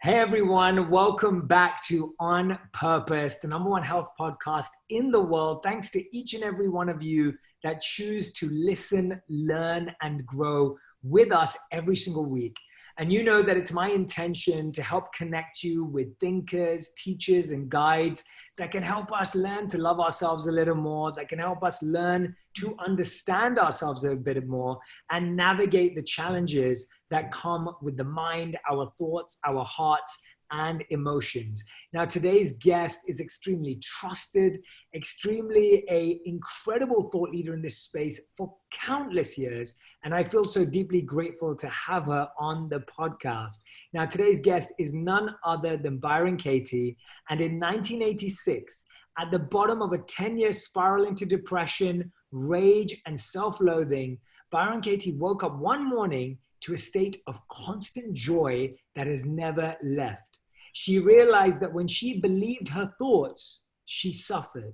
Hey everyone, welcome back to On Purpose, the number one health podcast in the world. Thanks to each and every one of you that choose to listen, learn, and grow with us every single week. And you know that it's my intention to help connect you with thinkers, teachers, and guides that can help us learn to love ourselves a little more, that can help us learn to understand ourselves a bit more and navigate the challenges that come with the mind, our thoughts, our hearts, and emotions. Now, today's guest is extremely trusted, extremely an incredible thought leader in this space for countless years. And I feel so deeply grateful to have her on the podcast. Now, today's guest is none other than Byron Katie. And in 1986, at the bottom of a 10-year spiral into depression, rage, and self-loathing, Byron Katie woke up one morning to a state of constant joy that has never left. She realized that when she believed her thoughts, she suffered.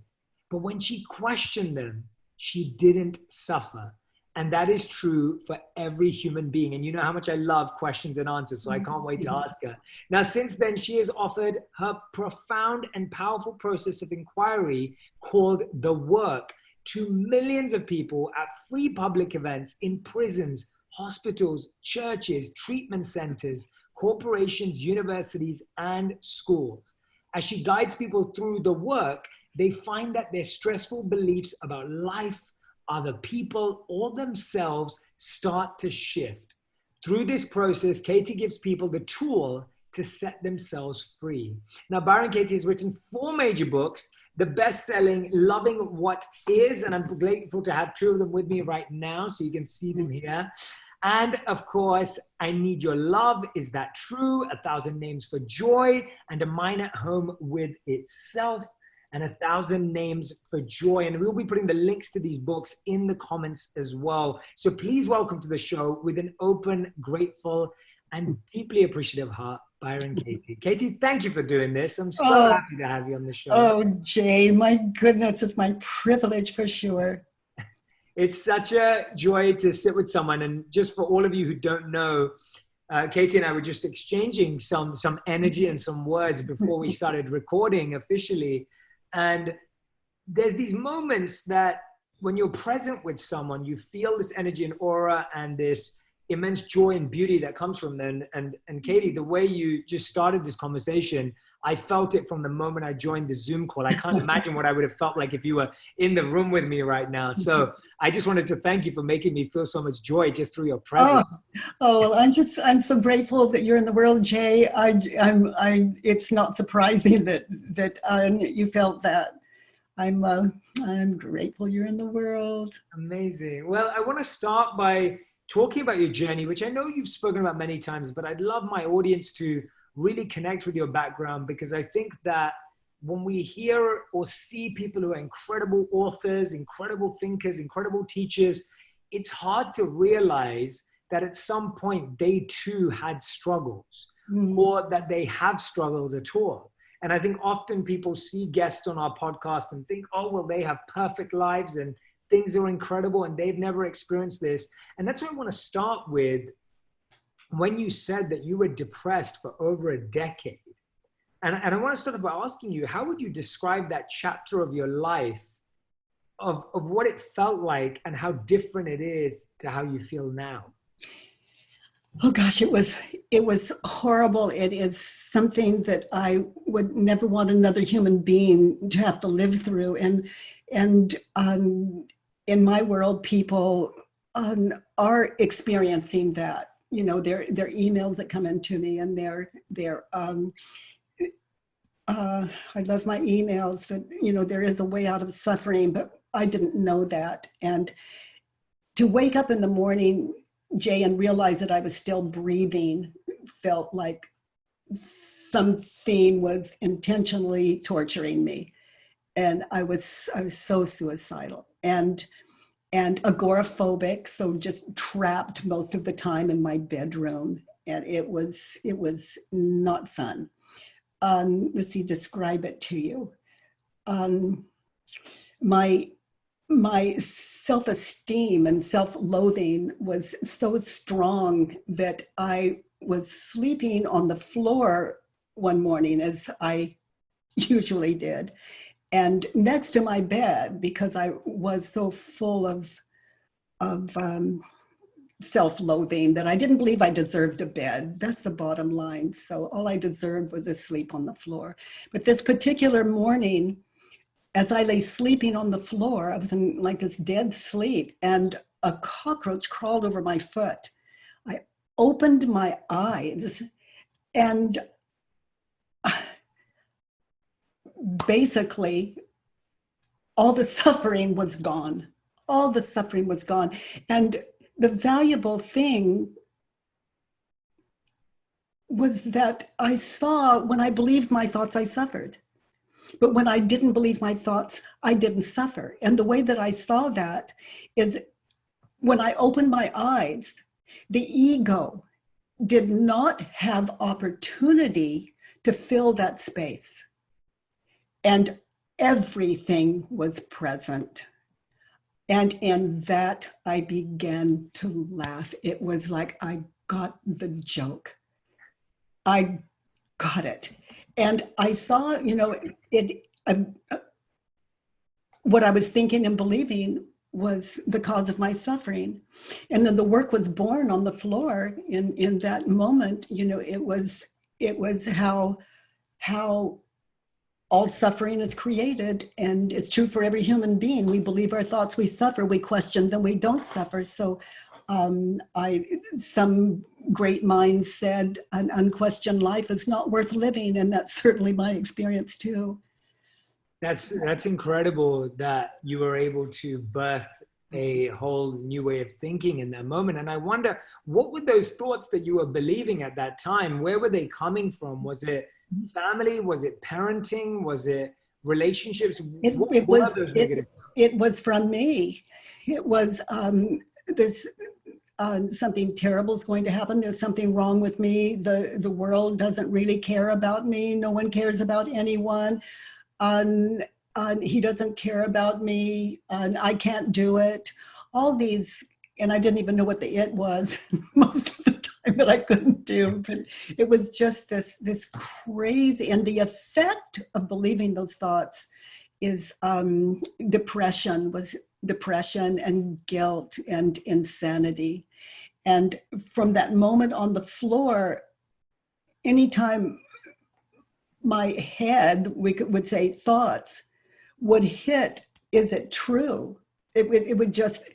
But when she questioned them, she didn't suffer. And that is true for every human being. And you know how much I love questions and answers, so I can't wait to ask her. Now, since then, she has offered her profound and powerful process of inquiry called The Work to millions of people at free public events, in prisons, hospitals, churches, treatment centers, corporations, universities, and schools. As she guides people through the work, they find that their stressful beliefs about life, other people, or themselves start to shift. Through this process, Katie gives people the tool to set themselves free. Now, Byron Katie has written 4 major books, the best-selling Loving What Is, and I'm grateful to have 2 of them with me right now, so you can see them here. And of course, I Need Your Love, Is That True? 1,000 Names for Joy, and A Mind at Home with Itself, and 1,000 Names for Joy. And we'll be putting the links to these books in the comments as well. So please welcome to the show with an open, grateful, and deeply appreciative heart, Byron Katie. Katie, thank you for doing this. I'm so happy to have you on the show. Oh, Jay, my goodness, it's my privilege for sure. It's such a joy to sit with someone. And just for all of you who don't know, Katie and I were just exchanging some energy and some words before we started recording officially. And there's these moments that when you're present with someone, you feel this energy and aura and this immense joy and beauty that comes from them. And Katie, the way you just started this conversation, I felt it from the moment I joined the Zoom call. I can't imagine what I would have felt like if you were in the room with me right now. So I just wanted to thank you for making me feel so much joy just through your presence. Well, I'm so grateful that you're in the world, Jay. It's not surprising that you felt that. I'm grateful you're in the world. Amazing. Well, I want to start by talking about your journey, which I know you've spoken about many times, but I'd love my audience to really connect with your background, because I think that when we hear or see people who are incredible authors, incredible thinkers, incredible teachers, it's hard to realize that at some point they too had struggles or that they have struggles at all. And I think often people see guests on our podcast and think, oh, well, they have perfect lives and things are incredible and they've never experienced this. And that's what I want to start with. When you said that you were depressed for over a decade, and I want to start by asking you, how would you describe that chapter of your life, of what it felt like and how different it is to how you feel now? Oh gosh, it was horrible. It is something that I would never want another human being to have to live through. And in my world, people are experiencing that. You know, their emails that come into me, and I love my emails that, you know, there is a way out of suffering, but I didn't know that. And to wake up in the morning, Jay, and realize that I was still breathing felt like something was intentionally torturing me. And I was so suicidal and agoraphobic, so just trapped most of the time in my bedroom. And it was not fun. Let's see, describe it to you. My self-esteem and self-loathing was so strong that I was sleeping on the floor one morning, as I usually did, and next to my bed, because I was so full of self-loathing that I didn't believe I deserved a bed. That's the bottom line. So all I deserved was a sleep on the floor. But this particular morning, as I lay sleeping on the floor, I was in like this dead sleep, and a cockroach crawled over my foot. I opened my eyes, and basically all the suffering was gone. All the suffering was gone. And the valuable thing was that I saw, when I believed my thoughts, I suffered. But when I didn't believe my thoughts, I didn't suffer. And the way that I saw that is when I opened my eyes, the ego did not have opportunity to fill that space. And everything was present. And in that, I began to laugh. It was like I got the joke. I got it. And I saw, what I was thinking and believing was the cause of my suffering. And then the work was born on the floor in that moment. It was how all suffering is created, and it's true for every human being. We believe our thoughts, we suffer. We question them, we don't suffer. So some great minds said an unquestioned life is not worth living, and that's certainly my experience too. That's incredible that you were able to birth a whole new way of thinking in that moment. And I wonder, what were those thoughts that you were believing at that time? Where were they coming from? Was it family? Was it parenting? Was it relationships? What were those negative thoughts? It was from me. It was, there's something terrible is going to happen. There's something wrong with me. The world doesn't really care about me. No one cares about anyone. He doesn't care about me. I can't do it. All these, and I didn't even know what the it was most of the time that I couldn't do. But it was just this crazy, and the effect of believing those thoughts is depression and guilt and insanity. And from that moment on the floor, anytime my head, would say thoughts, would hit, is it true? It would just,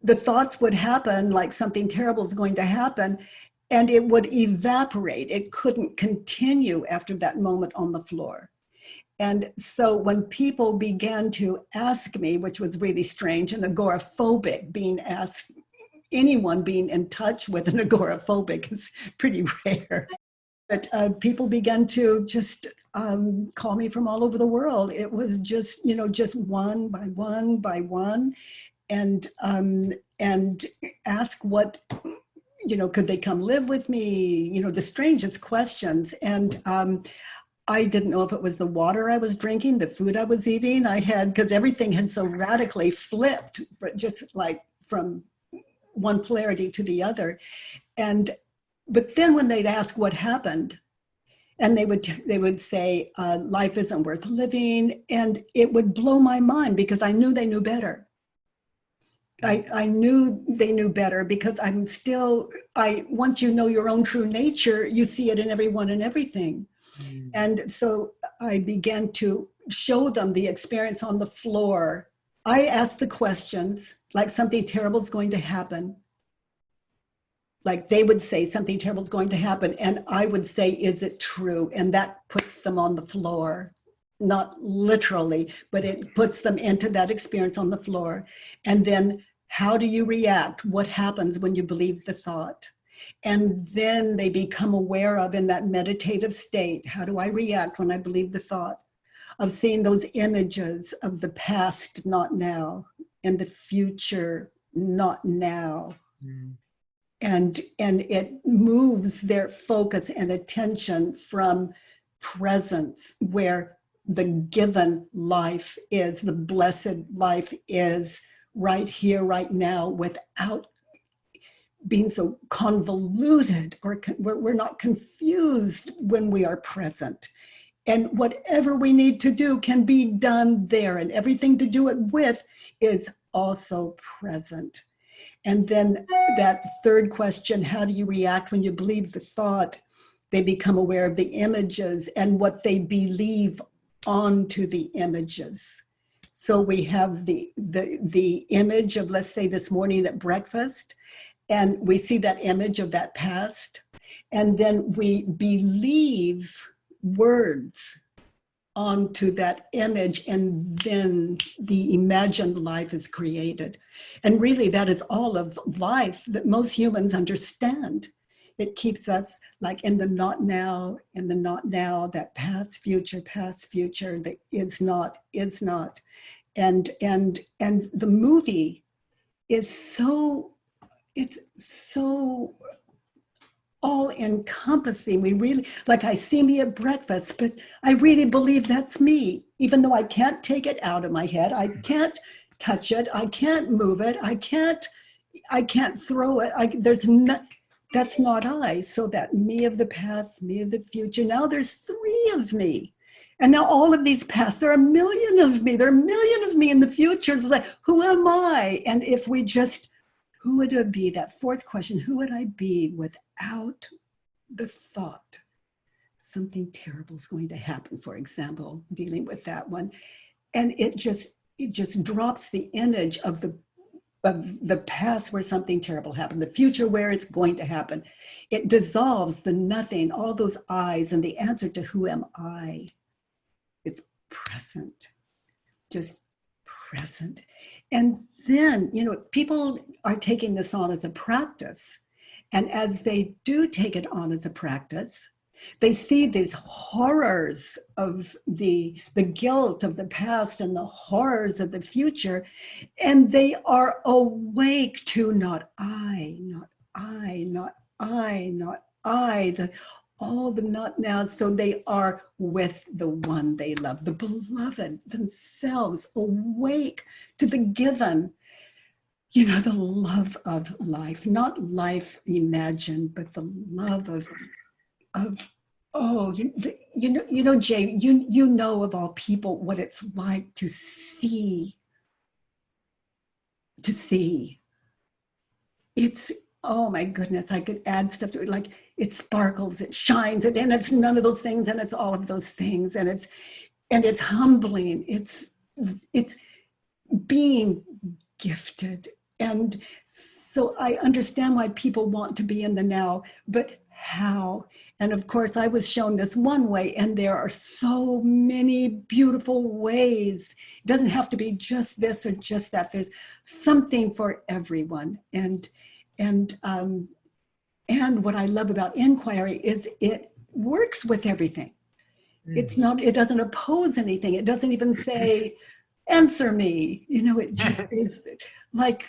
the thoughts would happen like something terrible is going to happen, and it would evaporate. It couldn't continue after that moment on the floor. And so when people began to ask me, which was really strange and agoraphobic, being asked, anyone being in touch with an agoraphobic is pretty rare. But people began to just call me from all over the world. It was just, just one by one by one, and ask what, could they come live with me? The strangest questions. And I didn't know if it was the water I was drinking, the food I was eating. Because everything had so radically flipped, just like from one polarity to the other. But then when they'd ask what happened, and they would say, life isn't worth living. And it would blow my mind because I knew they knew better. I knew they knew better because once you know your own true nature, you see it in everyone and everything. Mm. And so I began to show them the experience on the floor. I asked the questions like something terrible is going to happen. Like they would say something terrible is going to happen, and I would say, is it true? And that puts them on the floor, not literally, but it puts them into that experience on the floor. And then how do you react? What happens when you believe the thought? And then they become aware of, in that meditative state, how do I react when I believe the thought? Of seeing those images of the past, not now, and the future, not now. Mm. And it moves their focus and attention from presence, where the given life is, the blessed life is right here, right now, without being so convoluted, or we're not confused when we are present. And whatever we need to do can be done there, and everything to do it with is also present. And then that third question, how do you react when you believe the thought? They become aware of the images and what they believe onto the images. So we have the image of, let's say, this morning at breakfast, and we see that image of that past, and then we believe words onto that image, and then the imagined life is created. And really, that is all of life that most humans understand. It keeps us like in the not now, in the not now, that past, future, that is not. And the movie is so, it's so all encompassing. We really, like, I see me at breakfast, but I really believe that's me, even though I can't take it out of my head. I can't touch it. I can't move it. I can't throw it. That's not I. So that me of the past, me of the future. Now there's 3 of me. And now all of these past, there are a million of me. There are a million of me in the future. It's like, who am I? And if we just, who would it be? That 4th question, who would I be without the thought something terrible is going to happen, for example, dealing with that one. And it just drops the image of the past where something terrible happened, the future where it's going to happen. It dissolves the nothing, all those I's, and the answer to who am I? It's present, just present. And then, people are taking this on as a practice. And as they do take it on as a practice, they see these horrors of the guilt of the past and the horrors of the future. And they are awake to not I, not I, not I, not I, all the not now. So they are with the one they love, the beloved themselves, awake to the given, the love of life, not life imagined, but the love of Jay, you know of all people what it's like to see. It's, oh my goodness, I could add stuff to it. Like, it sparkles, it shines, and it's none of those things, and it's all of those things, and it's humbling. It's being gifted. And so I understand why people want to be in the now, but how? And of course, I was shown this one way, and there are so many beautiful ways. It doesn't have to be just this or just that. There's something for everyone. And what I love about inquiry is it works with everything. It doesn't oppose anything. It doesn't even say, answer me. It just is like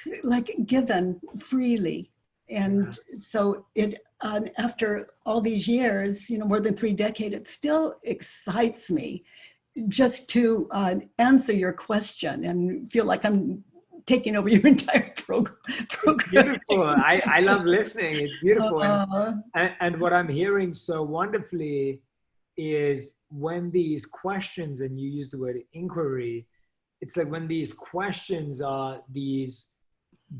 given freely. And so it, after all these years, more than 3 decades, it still excites me just to answer your question and feel like I'm taking over your entire program. It's beautiful. I love listening. It's beautiful. And what I'm hearing so wonderfully is when these questions, and you use the word inquiry, it's like when these questions are these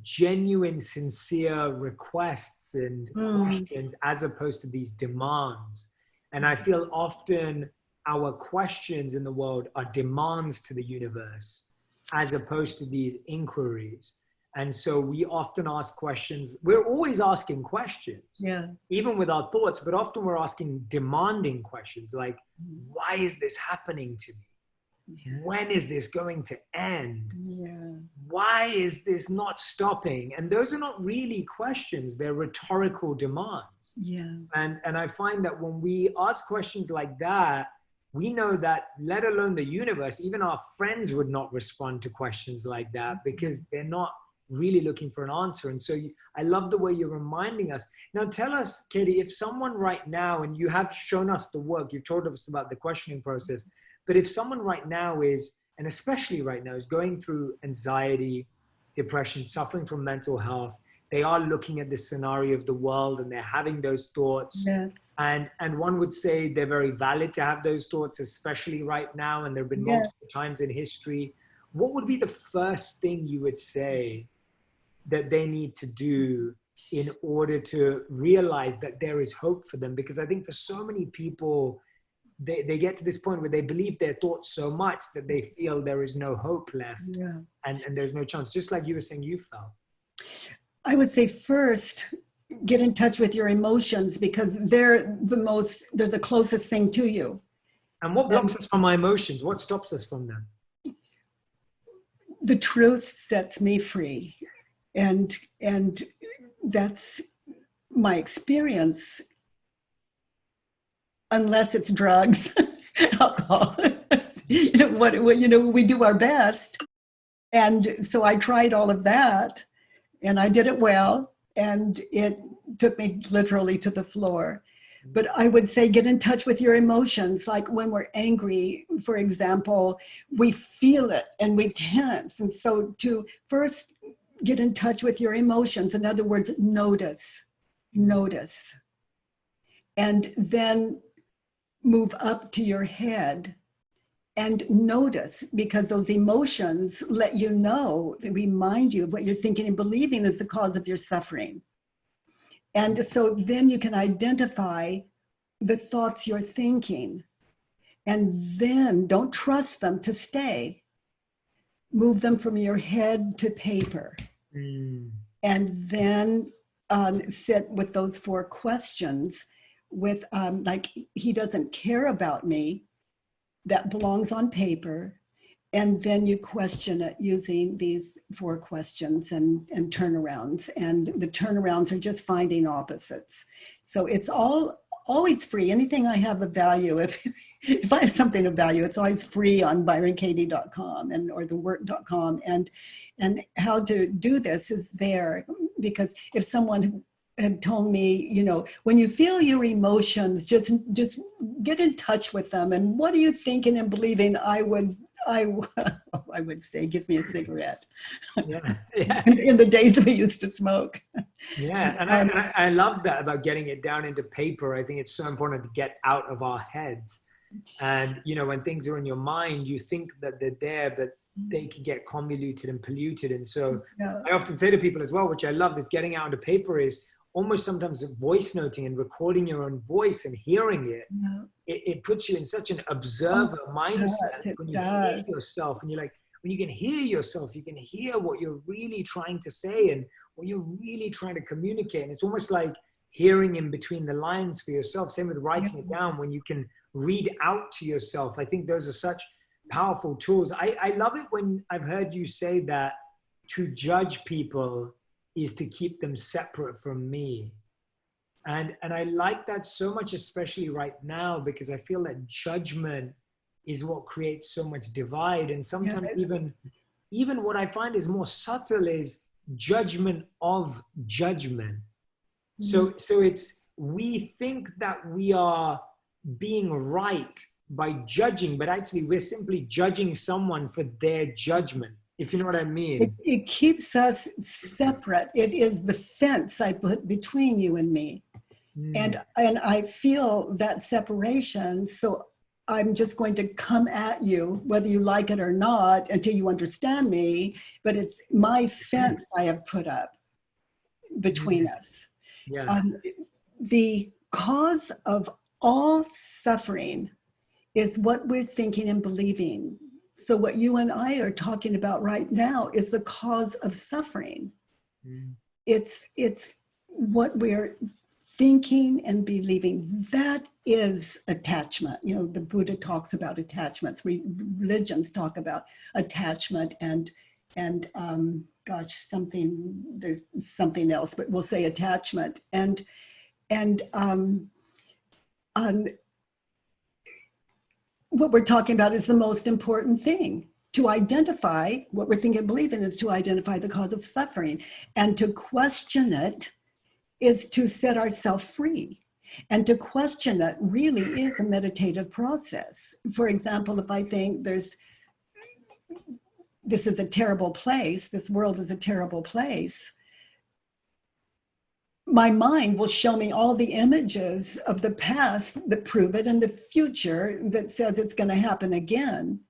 genuine, sincere requests and questions, as opposed to these demands. And I feel often our questions in the world are demands to the universe, as opposed to these inquiries. And so we often ask questions. We're always asking questions, even with our thoughts, but often we're asking demanding questions like, why is this happening to me? When is this going to end? Why is this not stopping? And those are not really questions. They're rhetorical demands. And I find that when we ask questions like that, we know that, let alone the universe, even our friends would not respond to questions like that, because they're not really looking for an answer. And so I love the way you're reminding us. Now tell us, Katie, if someone right now, and you have shown us the work, you've told us about the questioning process, but if someone right now is, and especially right now, is going through anxiety, depression, suffering from mental health, they are looking at this scenario of the world and they're having those thoughts. Yes. And one would say they're very valid to have those thoughts, especially right now. And there have been Yes. multiple times in history. What would be the first thing you would say that they need to do in order to realize that there is hope for them? Because I think for so many people, they get to this point where they believe their thoughts so much that they feel there is no hope left. Yeah. And there's no chance, just like you were saying you felt. I would say first, get in touch with your emotions, because they're the closest thing to you. And what blocks us from our emotions? What stops us from them? The truth sets me free. And that's my experience, unless it's drugs, alcohol. We do our best. And so I tried all of that, and I did it well, and it took me literally to the floor. But I would say get in touch with your emotions. Like when we're angry, for example, we feel it and we tense. And so to first get in touch with your emotions, in other words, notice. And then move up to your head and notice, because those emotions let you know, remind you of what you're thinking and believing is the cause of your suffering. And so then you can identify the thoughts you're thinking, and then don't trust them to stay. Move them from your head to paper. And then sit with those 4 questions with like, he doesn't care about me. That belongs on paper. And then you question it using these 4 questions and turnarounds. And the turnarounds are just finding opposites. So it's always free. Anything I have of value, if I have something of value, it's always free on byronkatie.com or thework.com. And how to do this is there, because if someone had told me, when you feel your emotions, just get in touch with them. And what are you thinking and believing? I would say, give me a cigarette. Yeah. In the days we used to smoke. Yeah, and I love that about getting it down into paper. I think it's so important to get out of our heads. And, when things are in your mind, you think that they're there, but they can get convoluted and polluted. And so I often say to people as well, which I love, is getting out into paper is almost sometimes voice noting and recording your own voice and hearing it. It puts you in such an observer mindset when you hear yourself, and when you can hear yourself, you can hear what you're really trying to say and what you're really trying to communicate. And it's almost like hearing in between the lines for yourself. Same with writing it down, when you can read out to yourself. I think those are such powerful tools. I love it when I've heard you say that to judge people is to keep them separate from me. And I like that so much, especially right now, because I feel that judgment is what creates so much divide. And sometimes even what I find is more subtle is judgment of judgment. So we think that we are being right by judging, but actually we're simply judging someone for their judgment, if you know what I mean. It keeps us separate. It is the fence I put between you and me. And I feel that separation. So I'm just going to come at you, whether you like it or not, until you understand me. But it's my fence I have put up between us. The cause of all suffering is what we're thinking and believing. So what you and I are talking about right now is the cause of suffering. It's what we're thinking and believing. That is attachment. The Buddha talks about attachments. Religions talk about attachment and there's something else, but we'll say attachment. And what we're talking about is the most important thing. To identify what we're thinking and believing is to identify the cause of suffering. And to question it is to set ourselves free. And to question it really is a meditative process. For example, if I think this is a terrible place, this world is a terrible place, my mind will show me all the images of the past that prove it and the future that says it's going to happen again.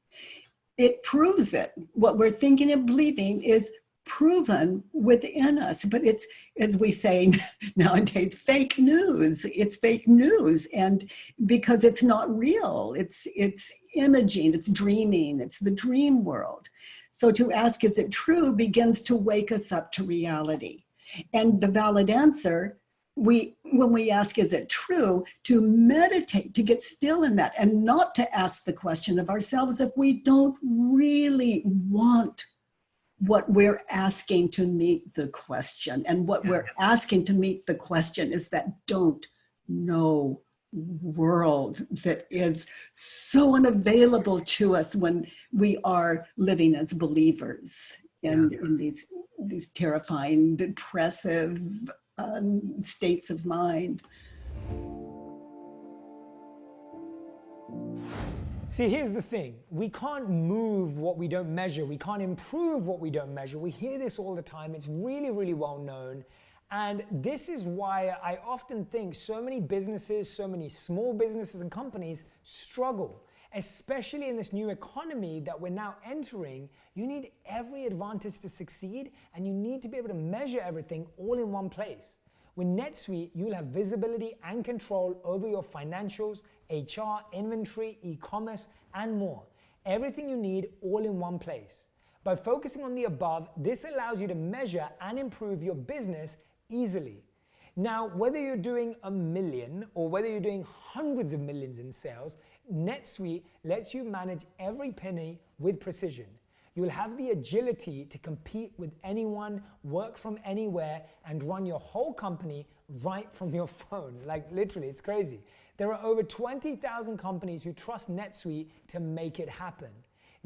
It proves it. What we're thinking and believing is proven within us, but it's, as we say nowadays, fake news. It's fake news, and because it's not real, it's imaging, it's dreaming, it's the dream world. So to ask, is it true, begins to wake us up to reality. And the valid answer, when we ask, is it true, to meditate, to get still in that, and not to ask the question of ourselves if we don't really want what we're asking to meet the question. And what we're asking to meet the question is that don't know world that is so unavailable to us when we are living as believers in these terrifying, depressive states of mind. See, here's the thing. We can't move what we don't measure. We can't improve what we don't measure. We hear this all the time. It's really, really well known. And this is why I often think so many businesses, so many small businesses and companies struggle, especially in this new economy that we're now entering. You need every advantage to succeed, and you need to be able to measure everything all in one place. With NetSuite, you'll have visibility and control over your financials, HR, inventory, e-commerce, and more. Everything you need all in one place. By focusing on the above, this allows you to measure and improve your business easily. Now, whether you're doing $1 million or whether you're doing hundreds of millions in sales, NetSuite lets you manage every penny with precision. You'll have the agility to compete with anyone, work from anywhere, and run your whole company right from your phone. Like literally, it's crazy. There are over 20,000 companies who trust NetSuite to make it happen.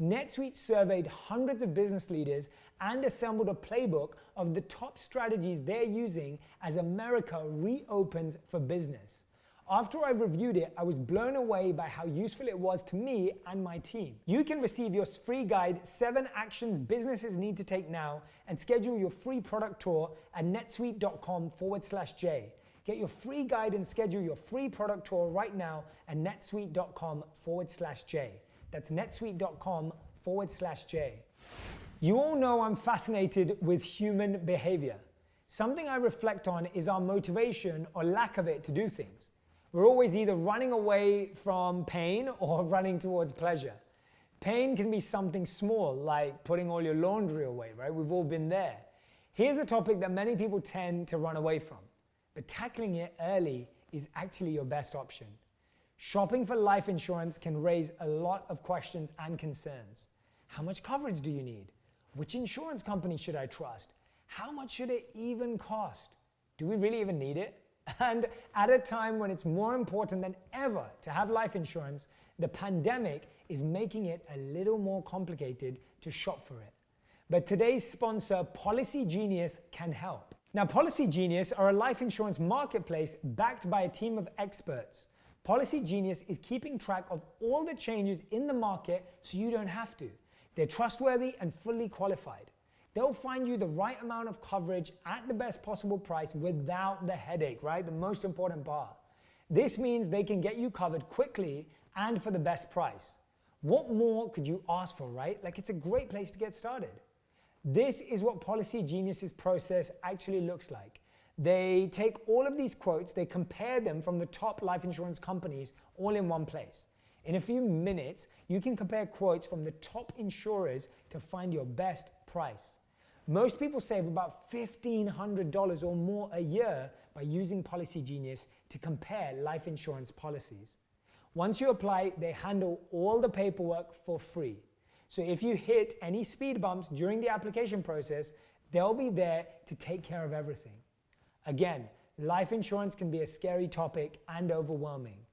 NetSuite surveyed hundreds of business leaders and assembled a playbook of the top strategies they're using as America reopens for business. After I reviewed it, I was blown away by how useful it was to me and my team. You can receive your free guide, 7 Actions Businesses Need to Take Now, and schedule your free product tour at netsuite.com/J. Get your free guide and schedule your free product tour right now at netsuite.com/J. That's netsuite.com/J. You all know I'm fascinated with human behavior. Something I reflect on is our motivation or lack of it to do things. We're always either running away from pain or running towards pleasure. Pain can be something small, like putting all your laundry away, right? We've all been there. Here's a topic that many people tend to run away from, but tackling it early is actually your best option. Shopping for life insurance can raise a lot of questions and concerns. How much coverage do you need? Which insurance company should I trust? How much should it even cost? Do we really even need it? And at a time when it's more important than ever to have life insurance, the pandemic is making it a little more complicated to shop for it. But today's sponsor, Policy Genius, can help. Now, Policy Genius are a life insurance marketplace backed by a team of experts. Policy Genius is keeping track of all the changes in the market so you don't have to. They're trustworthy and fully qualified. They'll find you the right amount of coverage at the best possible price without the headache, right? The most important part. This means they can get you covered quickly and for the best price. What more could you ask for, right? Like, it's a great place to get started. This is what Policy Genius's process actually looks like. They take all of these quotes, they compare them from the top life insurance companies all in one place. In a few minutes, you can compare quotes from the top insurers to find your best price. Most people save about $1,500 or more a year by using Policy Genius to compare life insurance policies. Once you apply, they handle all the paperwork for free. So if you hit any speed bumps during the application process, they'll be there to take care of everything. Again, life insurance can be a scary topic and overwhelming.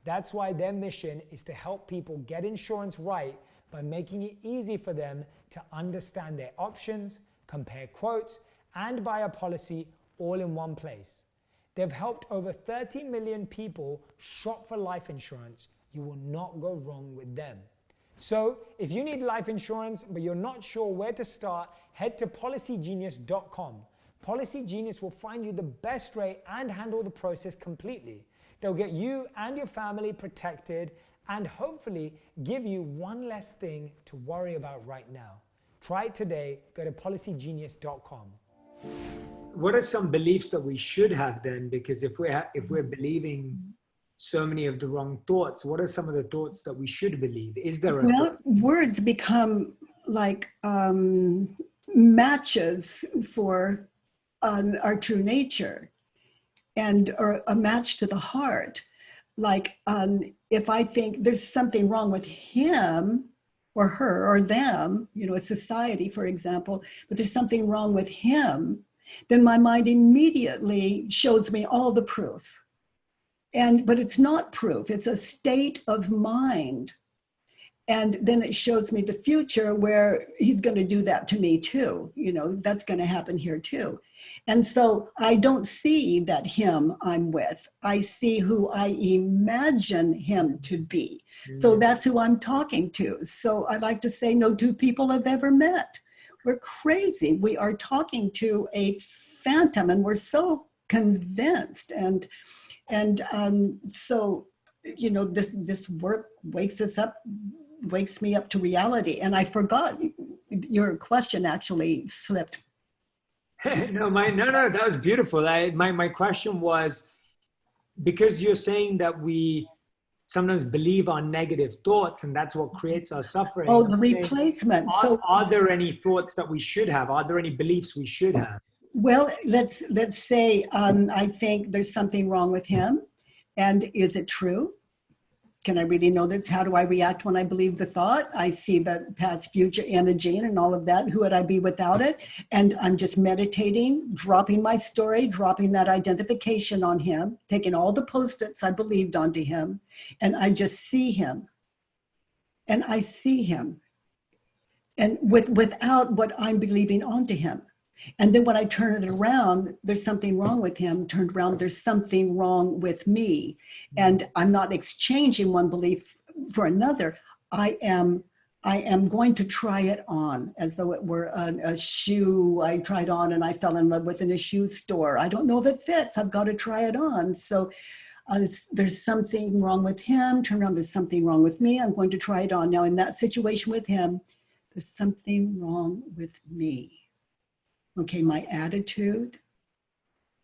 That's why their mission is to help people get insurance right by making it easy for them to understand their options, compare quotes, and buy a policy all in one place. They've helped over 30 million people shop for life insurance. You will not go wrong with them. So if you need life insurance but you're not sure where to start, head to policygenius.com. Policy Genius will find you the best rate and handle the process completely. They'll get you and your family protected and hopefully give you one less thing to worry about right now. Try it today. Go to policygenius.com. What are some beliefs that we should have then? Because if we're believing so many of the wrong thoughts, what are some of the thoughts that we should believe? Is there a Well, words become like matches for our true nature, and or a match to the heart. Like if I think there's something wrong with him or her or them, you know, a society, for example, but there's something wrong with him, then my mind immediately shows me all the proof. But it's not proof, it's a state of mind. And then it shows me the future where he's going to do that to me too. You know, that's going to happen here too. And so I don't see that him I'm with. I see who I imagine him to be. So that's who I'm talking to. So I like to say no two people have ever met. We're crazy. We are talking to a phantom and we're so convinced. And so, you know, this work wakes me up to reality. And I forgot your question actually slipped. No, that was beautiful. My question was, because you're saying that we sometimes believe our negative thoughts and that's what creates our suffering. Oh, the replacement. Are there any thoughts that we should have? Are there any beliefs we should have? Well, let's say I think there's something wrong with him. And is it true? Can I really know this? How do I react when I believe the thought? I see the past, future, imaging and all of that. Who would I be without it? And I'm just meditating, dropping my story, dropping that identification on him, taking all the Post-its I believed onto him, and I just see him. And I see him. And without what I'm believing onto him. And then when I turn it around, there's something wrong with him. Turned around, there's something wrong with me. And I'm not exchanging one belief for another. I am going to try it on as though it were a shoe I tried on and I fell in love with in a shoe store. I don't know if it fits. I've got to try it on. So there's something wrong with him. Turn around, there's something wrong with me. I'm going to try it on. Now in that situation with him, there's something wrong with me. Okay, my attitude,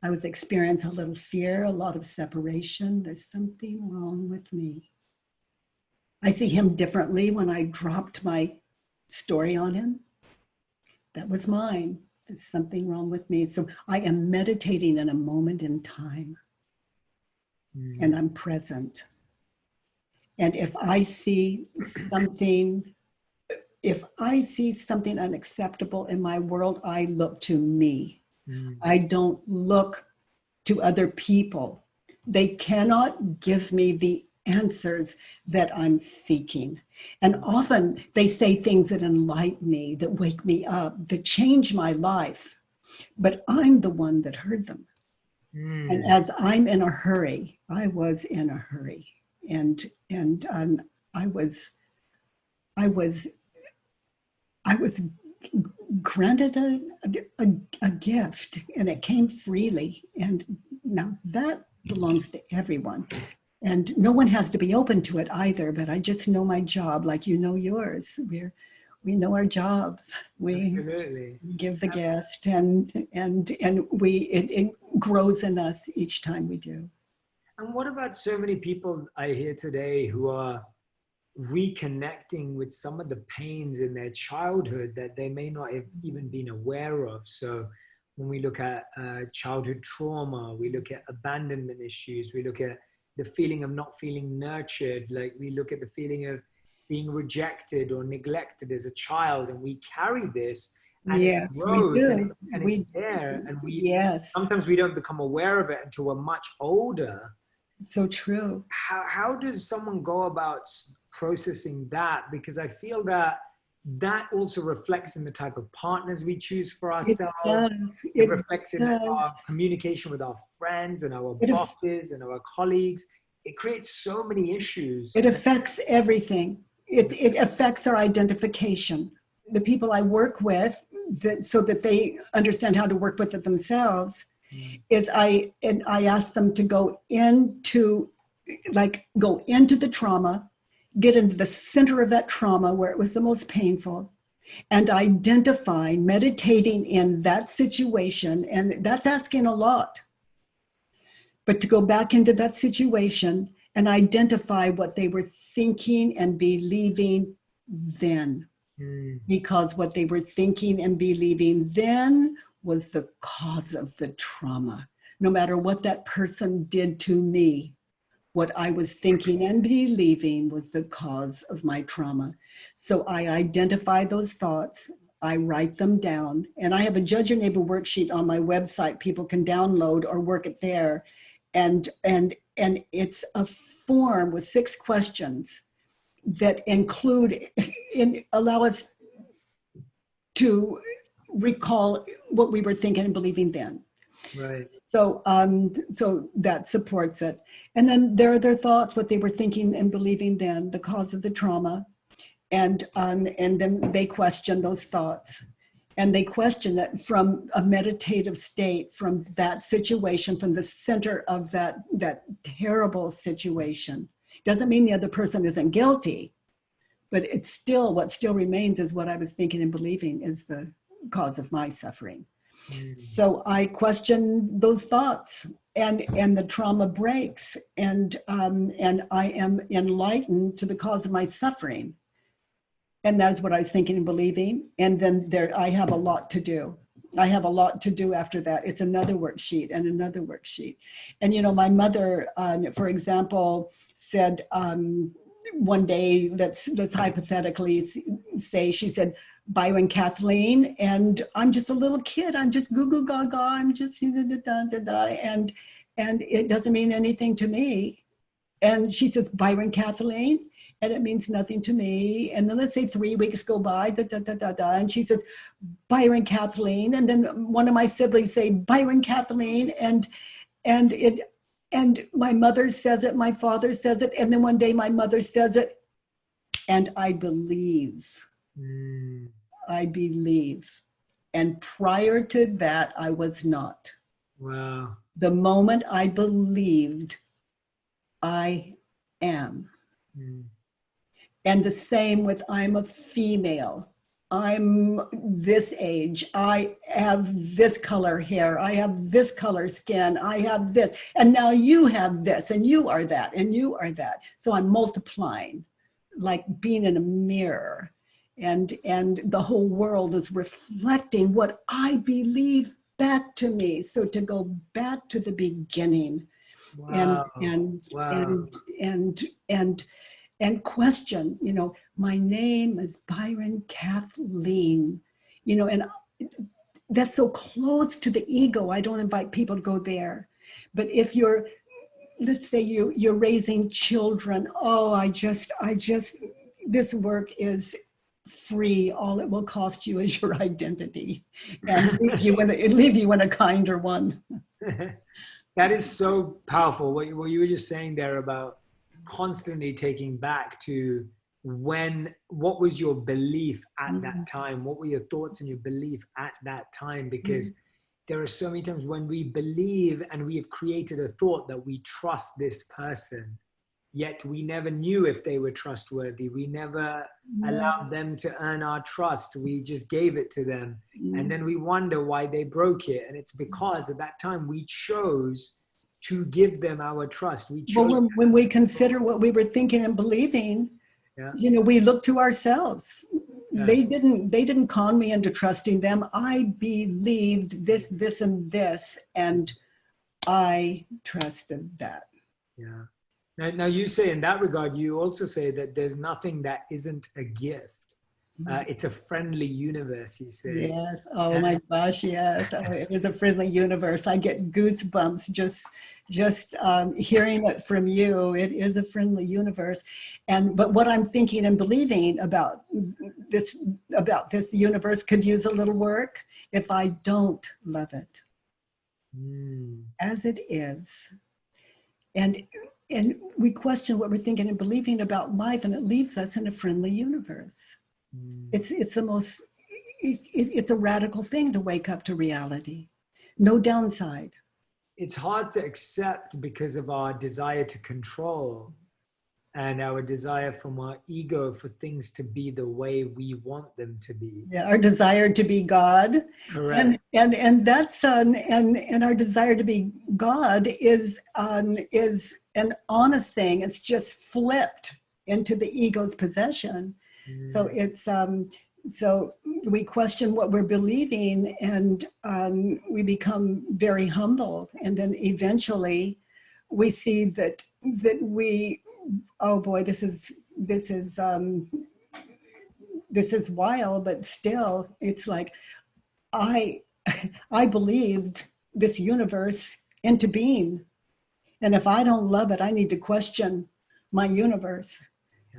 I was experiencing a little fear, a lot of separation. There's something wrong with me. I see him differently when I dropped my story on him. That was mine. There's something wrong with me. So I am meditating in a moment in time. And I'm present. And if I see something unacceptable in my world, I look to me. I don't look to other people. They cannot give me the answers that I'm seeking. And often they say things that enlighten me, that wake me up, that change my life. But I'm the one that heard them. And as I'm in a hurry, I was in a hurry. And I was granted a gift, and it came freely. And now that belongs to everyone. And no one has to be open to it either, but I just know my job like you know yours. We know our jobs. We Absolutely. give the gift, and it grows in us each time we do. And what about so many people I hear today who are reconnecting with some of the pains in their childhood that they may not have even been aware of? So when we look at childhood trauma, we look at abandonment issues, we look at the feeling of not feeling nurtured, like we look at the feeling of being rejected or neglected as a child, and we carry this and yes, it grows, we do. and it's there, and yes, sometimes we don't become aware of it until we're much older. So true. How does someone go about processing that? Because I feel that also reflects in the type of partners we choose for ourselves. It reflects in our communication with our friends and our bosses and our colleagues. It creates so many issues. It affects everything. It affects our identification. The people I work with, so that they understand how to work with it themselves, is I ask them to go into the trauma, get into the center of that trauma where it was the most painful, and identify, meditating in that situation. And that's asking a lot, but to go back into that situation and identify what they were thinking and believing then. Because what they were thinking and believing then was the cause of the trauma. No matter what that person did to me, what I was thinking and believing was the cause of my trauma. So I identify those thoughts, I write them down, and I have a Judge Your Neighbor worksheet on my website. People can download or work it there. And it's a form with 6 questions that allow us to recall what we were thinking and believing then. Right. So that supports it. And then there are their thoughts, what they were thinking and believing then, the cause of the trauma. And then they question those thoughts. And they question it from a meditative state, from that situation, from the center of that terrible situation. Doesn't mean the other person isn't guilty, but it's still, what still remains is what I was thinking and believing is the cause of my suffering. So I question those thoughts, and the trauma breaks, and I am enlightened to the cause of my suffering. And that is what I was thinking and believing. And then I have a lot to do. I have a lot to do after that. It's another worksheet and another worksheet. And, my mother, for example, said one day, let's hypothetically say, she said, Byron Kathleen, and I'm just a little kid. I'm just goo goo gaga. I'm just, and it doesn't mean anything to me. And she says, Byron Kathleen, and it means nothing to me. And then let's say 3 weeks go by, and she says, Byron Kathleen. And then one of my siblings say, Byron Kathleen. And my mother says it, my father says it. And then one day my mother says it, and I believe. I believe. And prior to that, I was not. Wow. The moment I believed, I am. And the same with, I'm a female. I'm this age. I have this color hair. I have this color skin. I have this. And now you have this, and you are that, and you are that. So I'm multiplying, like being in a mirror. And the whole world is reflecting what I believe back to me. So to go back to the beginning. Wow. And question, my name is Byron Kathleen, and that's so close to the ego. I don't invite people to go there. But if let's say you're raising children, this work is free. All it will cost you is your identity, and leave you in a kinder one. That is so powerful. What you were just saying there about constantly taking back to what was your belief at that time? What were your thoughts and your belief at that time? Because there are so many times when we believe and we have created a thought that we trust this person, yet we never knew if they were trustworthy. We never allowed them to earn our trust. We just gave it to them. And then we wonder why they broke it. And it's because at that time we chose to give them our trust. When we consider what we were thinking and believing, we look to ourselves. Yes. They didn't con me into trusting them. I believed this, and this, and I trusted that. Yeah. Now you say in that regard, you also say that there's nothing that isn't a gift. It's a friendly universe, you say. Yes. Oh my gosh, yes. It is a friendly universe. I get goosebumps just hearing it from you. It is a friendly universe. But what I'm thinking and believing about this universe could use a little work if I don't love it as it is. And we question what we're thinking and believing about life, and it leaves us in a friendly universe. It's the most it's a radical thing to wake up to reality. No downside. It's hard to accept because of our desire to control and our desire from our ego for things to be the way we want them to be. Yeah, our desire to be God. Correct. And that's and our desire to be God is an honest thing. It's just flipped into the ego's possession. So it's so we question what we're believing, and we become very humble, and then eventually we see that we, oh boy, this is wild, but still it's like I believed this universe into being, and if I don't love it, I need to question my universe.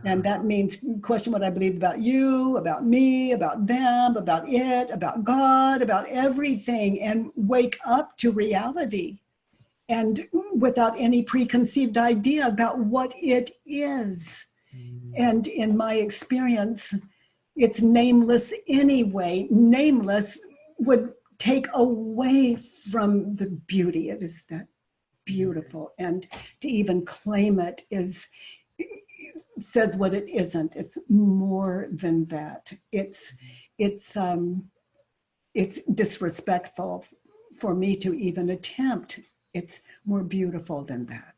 And that means question what I believe about you, about me, about them, about it, about God, about everything, and wake up to reality, and without any preconceived idea about what it is. And in my experience, it's nameless anyway. Nameless would take away from the beauty. It is that beautiful. And to even claim it says what it isn't. It's more than that. It's disrespectful for me to even attempt. It's more beautiful than that.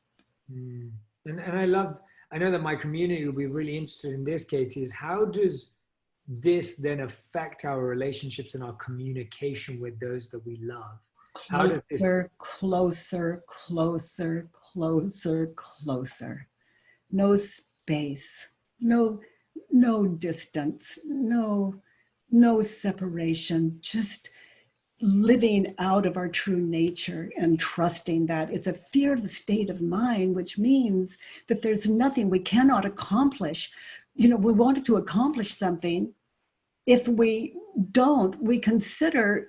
And I know that my community will be really interested in this, Katie, is how does this then affect our relationships and our communication with those that we love? Closer. No space, no distance, no separation, just living out of our true nature and trusting that. It's a fearless state of mind, which means that there's nothing we cannot accomplish. We wanted to accomplish something. If we don't, we consider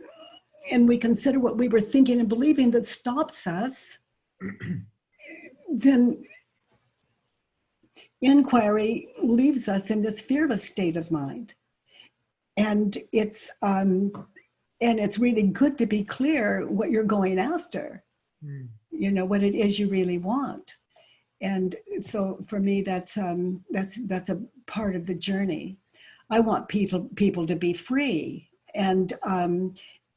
what we were thinking and believing that stops us, then inquiry leaves us in this fearless state of mind. And it's really good to be clear what you're going after, what it is you really want. And so for me, that's a part of the journey. I want people to be free. And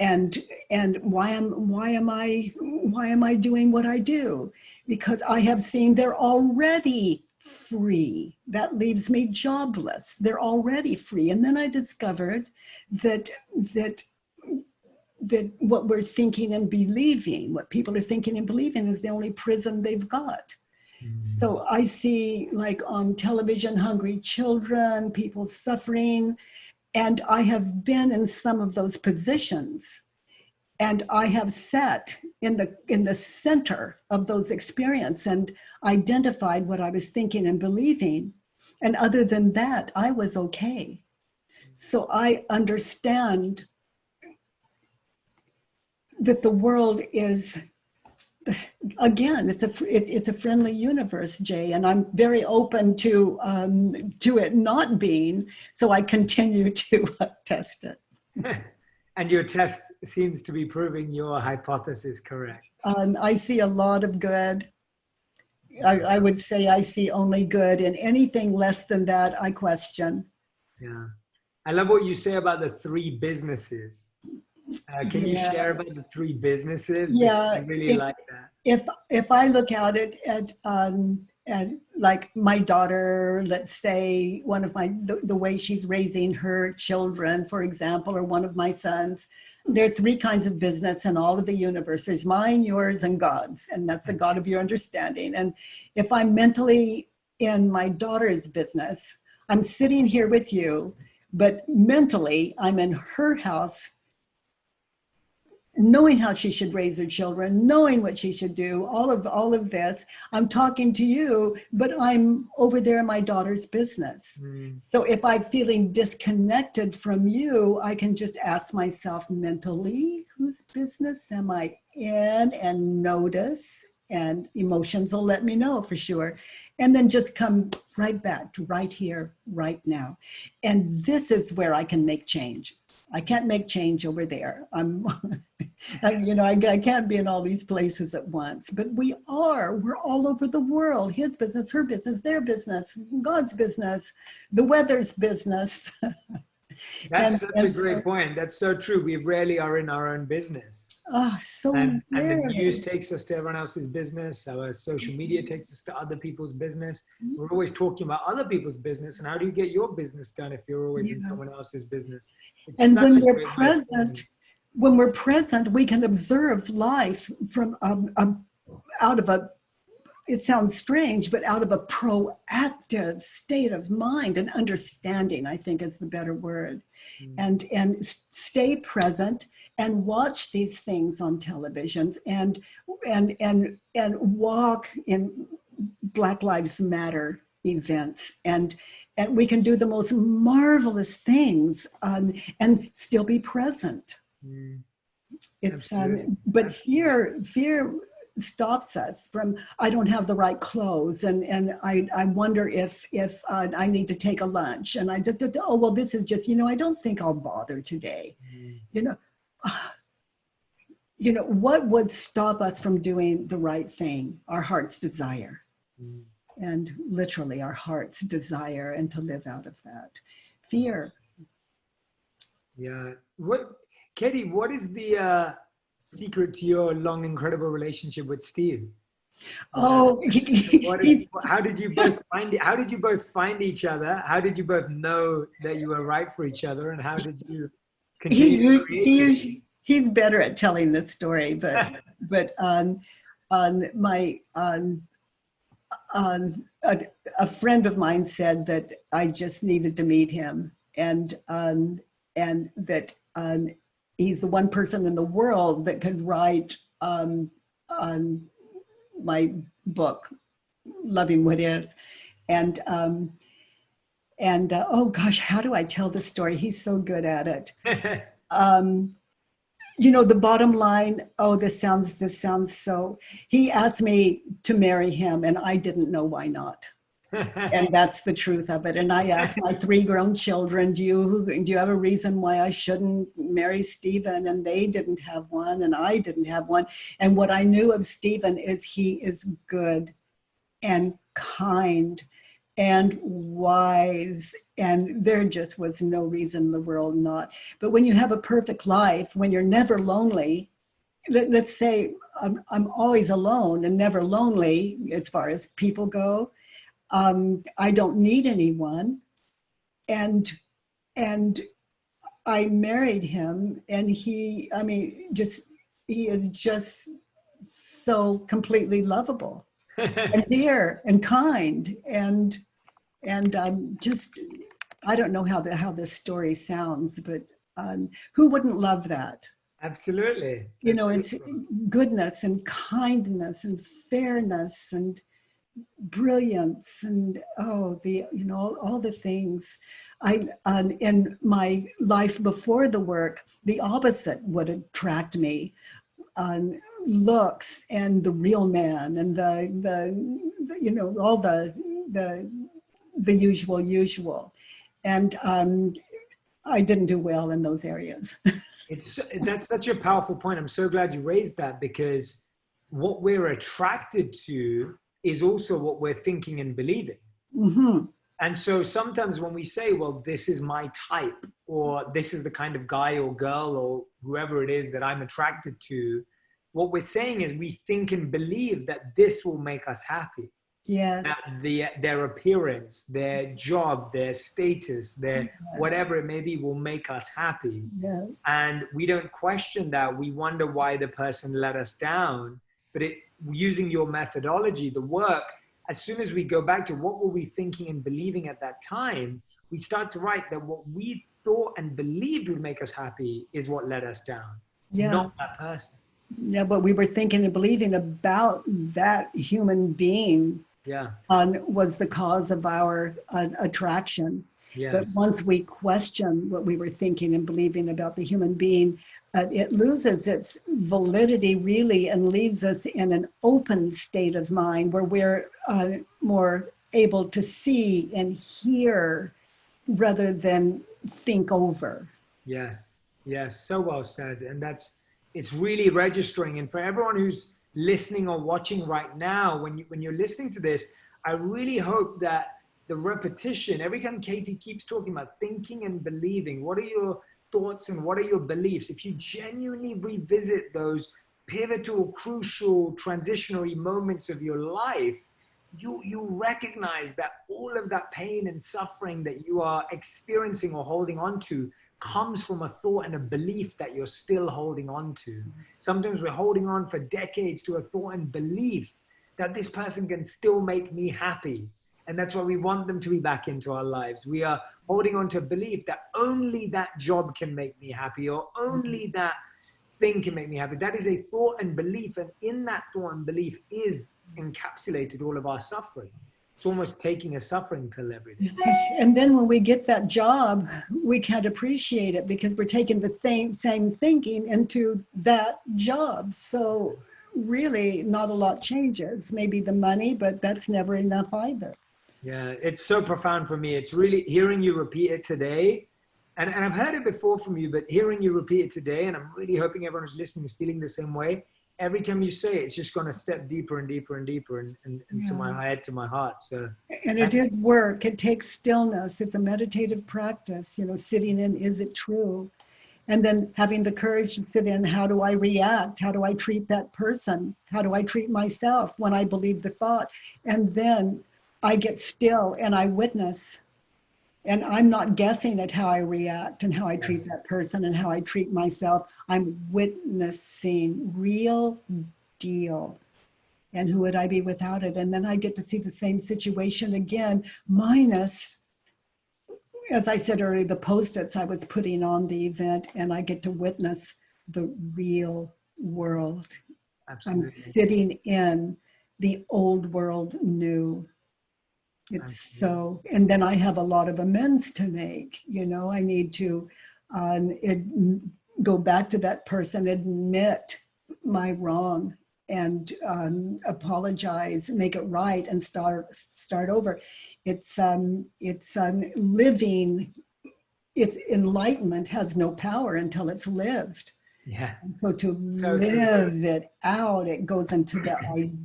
why am I doing what I do? Because I have seen they're already free. That leaves me jobless. They're already free. And then I discovered that what we're thinking and believing, what people are thinking and believing, is the only prison they've got. So I see, like on television, hungry children, people suffering, and I have been in some of those positions, and I have sat in the center of those experiences and identified what I was thinking and believing. And other than that, I was okay. So I understand that the world is, again, it's a friendly universe, Jay, and I'm very open to it not being. So I continue to test it. And your test seems to be proving your hypothesis correct. I see a lot of good. I would say I see only good, and anything less than that, I question. Yeah. I love what you say about the 3 businesses. Can you share about the 3 businesses? Yeah. I really like that. If I look at it at like my daughter, let's say the way she's raising her children, for example, or one of my sons, there are 3 kinds of business in all of the universe. There's mine, yours, and God's, and that's the God of your understanding. And if I'm mentally in my daughter's business, I'm sitting here with you, but mentally I'm in her house, knowing how she should raise her children, knowing what she should do, all of this. I'm talking to you, but I'm over there in my daughter's business. So if I'm feeling disconnected from you, I can just ask myself mentally, whose business am I in, and notice and emotions will let me know for sure. And then just come right back to right here, right now. And this is where I can make change. I can't make change over there. I can't be in all these places at once, but we're all over the world. His business, her business, their business, God's business, the weather's business. That's such a great point. That's so true. We rarely are in our own business. And the news takes us to everyone else's business. Our social media takes us to other people's business. We're always talking about other people's business. And how do you get your business done if you're always in someone else's business? And when we're present, we can observe life from out of a, it sounds strange, but out of a proactive state of mind and understanding, I think is the better word. And stay present and watch these things on televisions and walk in Black Lives Matter events, and we can do the most marvelous things and still be present. It's but fear stops us from, I don't have the right clothes, and I wonder if I need to take a lunch, and oh well, this is just, I don't think I'll bother today. What would stop us from doing the right thing? Our heart's desire. And literally our heart's desire, and to live out of that. Fear. Yeah. Katie, what is the secret to your long, incredible relationship with Steve? Oh, how did you both find it? How did you both find each other? How did you both know that you were right for each other? And how did you continue to create? He's better at telling this story, but a friend of mine said that I just needed to meet him, and that he's the one person in the world that could write on my book, Loving What Is, and oh gosh, how do I tell the story? He's so good at it. The bottom line, this sounds so, he asked me to marry him and I didn't know why not. And that's the truth of it. And I asked my 3 grown children, do you have a reason why I shouldn't marry Stephen? And they didn't have one, and I didn't have one. And what I knew of Stephen is he is good and kind and wise, and there just was no reason in the world not. But when you have a perfect life, when you're never lonely, let's say I'm always alone and never lonely as far as people go. I don't need anyone, and I married him, and he is just so completely lovable and dear and kind, and I don't know how this story sounds, but who wouldn't love that? Absolutely. It's goodness and kindness and fairness and brilliance and all the things. In my life before the work, the opposite would attract me. Looks and the real man and all the usual, and I didn't do well in those areas. That's such a powerful point. I'm so glad you raised that, because what we're attracted to is also what we're thinking and believing. Mm-hmm. And so sometimes when we say, well, this is my type, or this is the kind of guy or girl or whoever it is that I'm attracted to, what we're saying is we think and believe that this will make us happy. Yes. That their appearance, their job, their status, their whatever it may be will make us happy. Yeah. And we don't question that. We wonder why the person let us down. But using your methodology, the work, as soon as we go back to what were we thinking and believing at that time, we start to write that what we thought and believed would make us happy is what let us down, not that person. Yeah, but we were thinking and believing about that human being was the cause of our attraction. But Yes. once we question what we were thinking and believing about the human being, it loses its validity really and leaves us in an open state of mind where we're more able to see and hear rather than think over. Yes. Yes. So well said. And it's really registering. And for everyone who's listening or watching right now, when you're listening to this, I really hope that the repetition, every time Katie keeps talking about thinking and believing, what are your thoughts and what are your beliefs? If you genuinely revisit those pivotal, crucial, transitionary moments of your life, you recognize that all of that pain and suffering that you are experiencing or holding on to comes from a thought and a belief that you're still holding on to. Sometimes we're holding on for decades to a thought and belief that this person can still make me happy. And that's why we want them to be back into our lives. We are holding on to a belief that only that job can make me happy, or only that thing can make me happy. That is a thought and belief. And in that thought and belief is encapsulated all of our suffering. It's almost taking a suffering pill every day. And then when we get that job, we can't appreciate it because we're taking the same thinking into that job. So really not a lot changes. Maybe the money, but that's never enough either. Yeah, it's so profound for me. It's really hearing you repeat it today. And I've heard it before from you, but hearing you repeat it today, and I'm really hoping everyone who's listening is feeling the same way. Every time you say it, it's just going to step deeper and deeper and deeper into my head, to my heart. So, and it is work. It takes stillness. It's a meditative practice, sitting in, is it true? And then having the courage to sit in, how do I react? How do I treat that person? How do I treat myself when I believe the thought? And then I get still and I witness. And I'm not guessing at how I react and how I treat that person and how I treat myself. I'm witnessing real deal. And who would I be without it? And then I get to see the same situation again, minus, as I said earlier, the Post-its I was putting on the event, and I get to witness the real world. Absolutely. I'm sitting in the old world new. It's so, and then I have a lot of amends to make. I need to go back to that person, admit my wrong, and apologize, make it right, and start over. It's living. It's enlightenment has no power until it's lived. Yeah. And so to live it out, it goes into the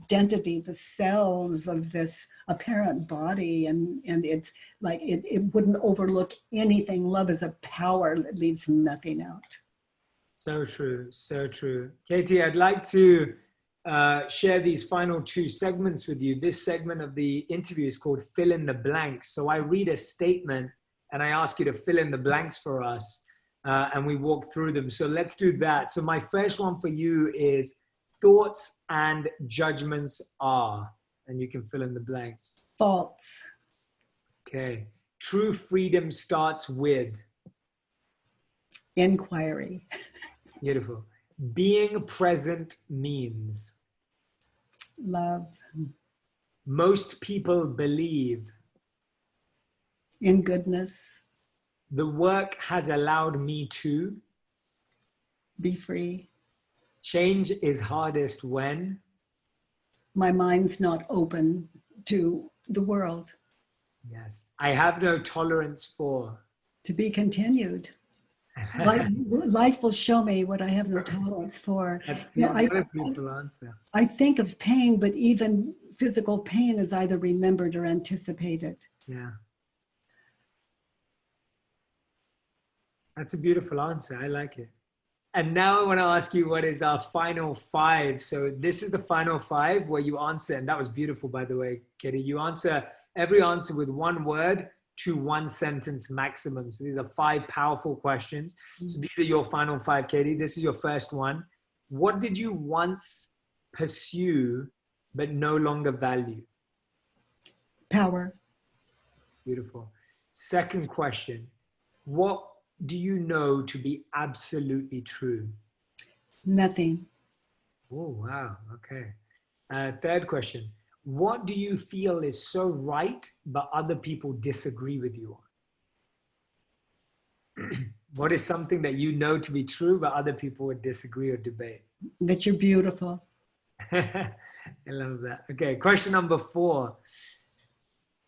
identity, the cells of this apparent body. And it's like, it wouldn't overlook anything. Love is a power that leaves nothing out. So true. So true. Katie, I'd like to share these final two segments with you. This segment of the interview is called Fill in the Blanks. So I read a statement and I ask you to fill in the blanks for us. And we walk through them. So let's do that. So my first one for you is thoughts and judgments are, and you can fill in the blanks. False. Okay. True freedom starts with inquiry. Beautiful. Being present means love. Most people believe in goodness. The work has allowed me to be free. Change is hardest when my mind's not open to the world. Yes. I have no tolerance for to be continued. Life will show me what I have no tolerance for. I think of pain, but even physical pain is either remembered or anticipated. Yeah. That's a beautiful answer. I like it. And now I want to ask you, what is our final five? So this is the final five where you answer, and that was beautiful, by the way, Katie. You answer every answer with one word to one sentence maximum. So these are five powerful questions. So these are your final five, Katie. This is your first one. What did you once pursue but no longer value? Power. Beautiful. Second question. What do you know to be absolutely true? Nothing. Oh, wow. Okay. Third question. What do you feel is so right, but other people disagree with you on? What is something that you know to be true, but other people would disagree or debate? That you're beautiful. I love that. Okay, question number 4.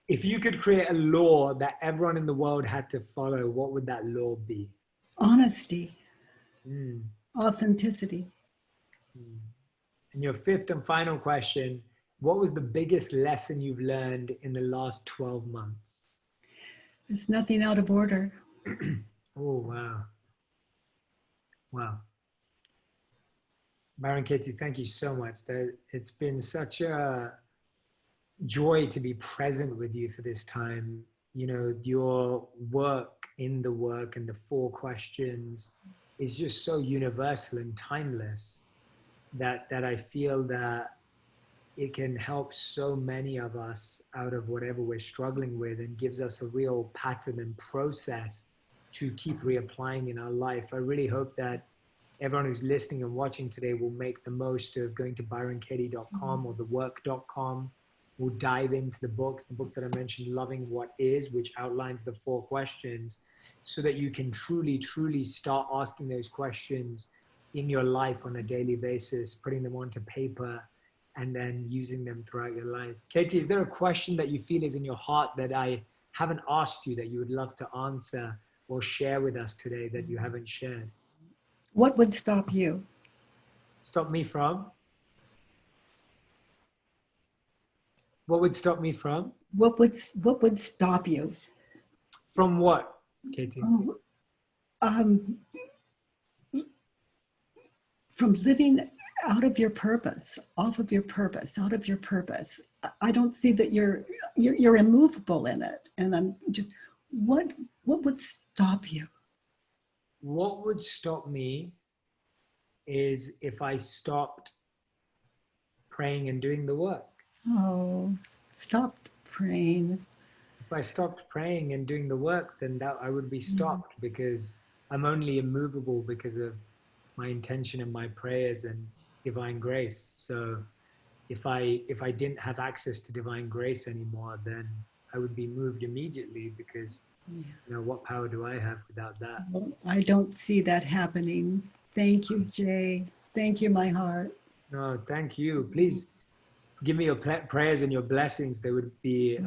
If you could create a law that everyone in the world had to follow, what would that law be? Honesty, Mm. authenticity. And your 5th and final question, what was the biggest lesson you've learned in the last 12 months? There's nothing out of order. Oh, wow. Wow. Byron Katie, thank you so much. It's been such a joy to be present with you for this time. You know, your work in the work and the 4 questions is just so universal and timeless that I feel that it can help so many of us out of whatever we're struggling with, and gives us a real pattern and process to keep reapplying in our life. I really hope that everyone who's listening and watching today will make the most of going to byronkatie.com or thework.com. We'll dive into the books that I mentioned, Loving What Is, which outlines the 4 questions, so that you can truly, truly start asking those questions in your life on a daily basis, putting them onto paper, and then using them throughout your life. Katie, is there a question that you feel is in your heart that I haven't asked you that you would love to answer or share with us today that you haven't shared? What would stop you? Stop me from? What would stop me from? What would stop you? From what, Katie? Oh, from living out of your purpose, off of your purpose, out of your purpose. I don't see that you're immovable in it. And I'm just, what would stop you? What would stop me is if I stopped praying and doing the work. Oh, stop praying. If I stopped praying and doing the work, then that I would be stopped, because I'm only immovable because of my intention and my prayers and divine grace. So if I didn't have access to divine grace anymore, then I would be moved immediately, because you know, what power do I have without that? Well, I don't see that happening. Thank you, Jay. Thank you, my heart. No, thank you. Please give me your prayers and your blessings. They would be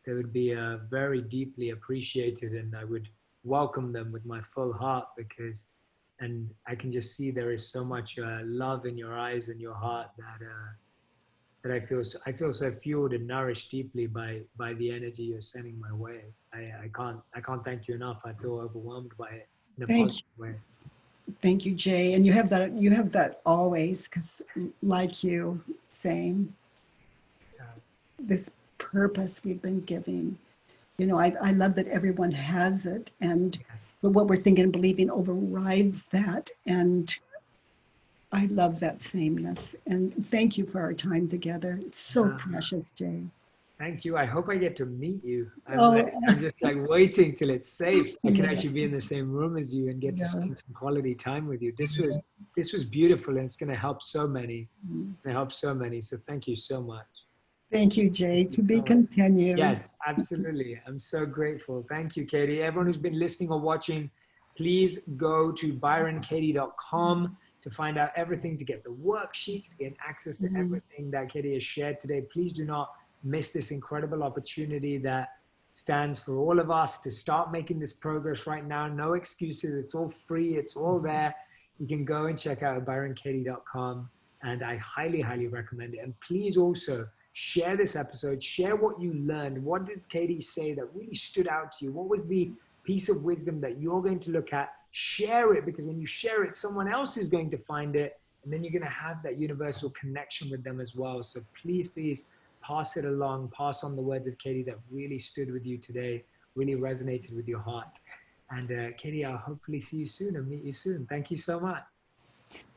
very deeply appreciated, and I would welcome them with my full heart, because, and I can just see there is so much love in your eyes and your heart that I feel so fueled and nourished deeply by the energy you're sending my way. I can't thank you enough. I feel overwhelmed by it in a positive way. Thank you, Jay. And you have that always, because like you saying, this purpose we've been giving, you know, I love that everyone has it, and but what we're thinking and believing overrides that. And I love that sameness. And thank you for our time together. It's so precious, Jay. Thank you. I hope I get to meet you. I'm just like waiting till it's safe. I can actually be in the same room as you and get to spend some quality time with you. This was beautiful, and it's going to help so many. So thank you so much. Thank you, Jay. To be continued. Yes, absolutely. I'm so grateful. Thank you, Katie. Everyone who's been listening or watching, please go to byronkatie.com to find out everything, to get the worksheets, to get access to everything that Katie has shared today. Please do not miss this incredible opportunity that stands for all of us to start making this progress right now. No excuses. It's all free. It's all there. You can go and check out byronkatie.com, and I highly, highly recommend it. And please also share this episode. Share what you learned. What did Katie say that really stood out to you? What was the piece of wisdom that you're going to look at? Share it, because when you share it, someone else is going to find it, and then you're going to have that universal connection with them as well. So please, please pass it along. Pass on the words of Katie that really stood with you today, really resonated with your heart. And Katie, I'll hopefully see you soon and meet you soon. Thank you so much.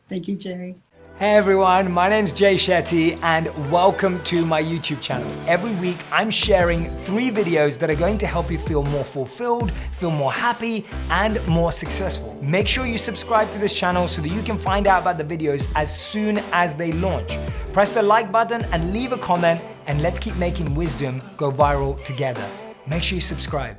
Thank you, Jay. Hey everyone, my name's Jay Shetty, and welcome to my YouTube channel. Every week I'm sharing 3 videos that are going to help you feel more fulfilled, feel more happy, and more successful. Make sure you subscribe to this channel so that you can find out about the videos as soon as they launch. Press the like button and leave a comment, and let's keep making wisdom go viral together. Make sure you subscribe.